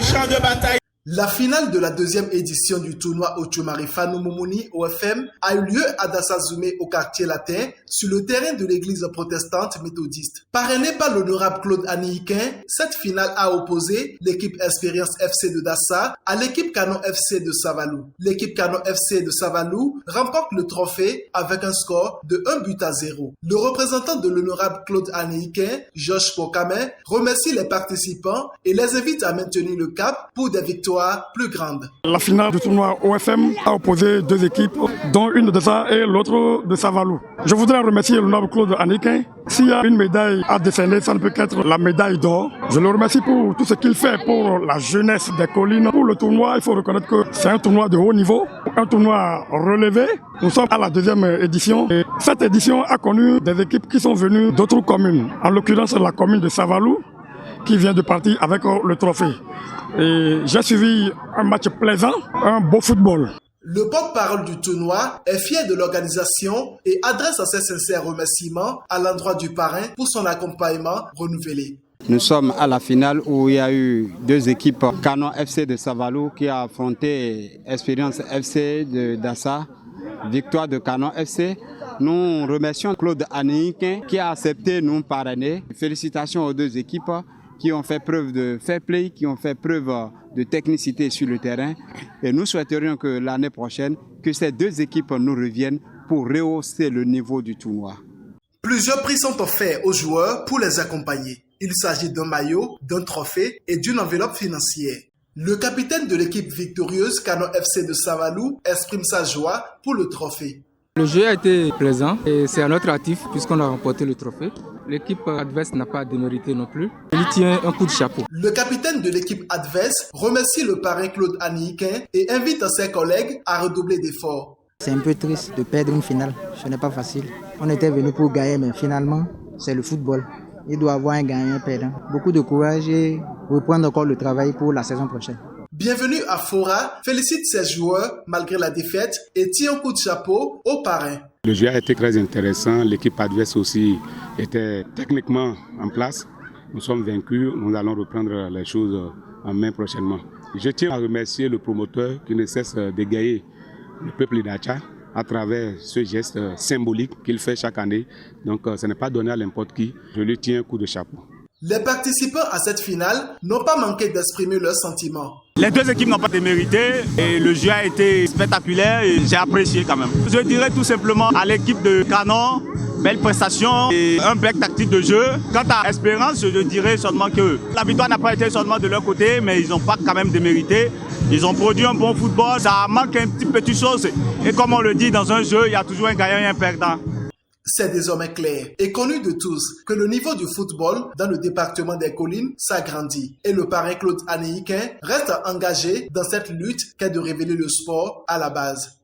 champ de bataille. La finale de la deuxième édition du tournoi Ochomari Fanou Moumouni OFM a eu lieu à Dassazoumé au quartier latin sur le terrain de l'église protestante méthodiste. Parrainée par l'honorable Claude Anihiquin, cette finale a opposé l'équipe Expérience FC de Dassa à l'équipe Canon FC de Savalou. L'équipe Canon FC de Savalou remporte le trophée avec un score de 1-0. Le représentant de l'honorable Claude Anihiquin, Georges Pokamen, remercie les participants et les invite à maintenir le cap pour des victoires plus grande. La finale du tournoi OFM a opposé deux équipes, dont une de ça et l'autre de Savalou. Je voudrais remercier l'honorable Claude Anihiquin. S'il y a une médaille à décerner, ça ne peut qu'être la médaille d'or. Je le remercie pour tout ce qu'il fait pour la jeunesse des collines. Pour le tournoi, il faut reconnaître que c'est un tournoi de haut niveau, un tournoi relevé. Nous sommes à la deuxième édition et cette édition a connu des équipes qui sont venues d'autres communes, en l'occurrence la commune de Savalou, qui vient de partir avec le trophée. Et j'ai suivi un match plaisant, un beau football. Le porte-parole du tournoi est fier de l'organisation et adresse ses sincères remerciements à l'endroit du parrain pour son accompagnement renouvelé. Nous sommes à la finale où il y a eu deux équipes, Canon FC de Savalou qui a affronté Expérience FC de Dassa, victoire de Canon FC. Nous remercions Claude Anihiquin qui a accepté de nous parrainer. Félicitations aux deux équipes qui ont fait preuve de fair play, qui ont fait preuve de technicité sur le terrain. Et nous souhaiterions que l'année prochaine, que ces deux équipes nous reviennent pour rehausser le niveau du tournoi. Plusieurs prix sont offerts aux joueurs pour les accompagner. Il s'agit d'un maillot, d'un trophée et d'une enveloppe financière. Le capitaine de l'équipe victorieuse Canon FC de Savalou exprime sa joie pour le trophée. Le jeu a été plaisant et c'est à notre actif puisqu'on a remporté le trophée. L'équipe adverse n'a pas démérité non plus. Il tient un coup de chapeau. Le capitaine de l'équipe adverse remercie le parrain Claude Anihiquin et invite ses collègues à redoubler d'efforts. C'est un peu triste de perdre une finale. Ce n'est pas facile. On était venu pour gagner, mais finalement, c'est le football. Il doit avoir un gagnant et un perdant. Beaucoup de courage et reprendre encore le travail pour la saison prochaine. Bienvenue à Fora, félicite ses joueurs malgré la défaite et tire un coup de chapeau au parrain. Le jeu a été très intéressant, l'équipe adverse aussi était techniquement en place. Nous sommes vaincus, nous allons reprendre les choses en main prochainement. Je tiens à remercier le promoteur qui ne cesse d'égayer le peuple d'Acha à travers ce geste symbolique qu'il fait chaque année. Donc ce n'est pas donné à n'importe qui, je lui tiens un coup de chapeau. Les participants à cette finale n'ont pas manqué d'exprimer leurs sentiments. Les deux équipes n'ont pas démérité et le jeu a été spectaculaire et j'ai apprécié quand même. Je dirais tout simplement à l'équipe de Canon, belle prestation et un break tactique de jeu. Quant à Espérance, je dirais seulement que la victoire n'a pas été seulement de leur côté, mais ils n'ont pas quand même démérité. Ils ont produit un bon football, ça manque un petit chose. Et comme on le dit dans un jeu, il y a toujours un gagnant et un perdant. C'est désormais clair et connu de tous que le niveau du football dans le département des collines s'agrandit et le parrain Claude Anihiquin reste engagé dans cette lutte qu'est de révéler le sport à la base.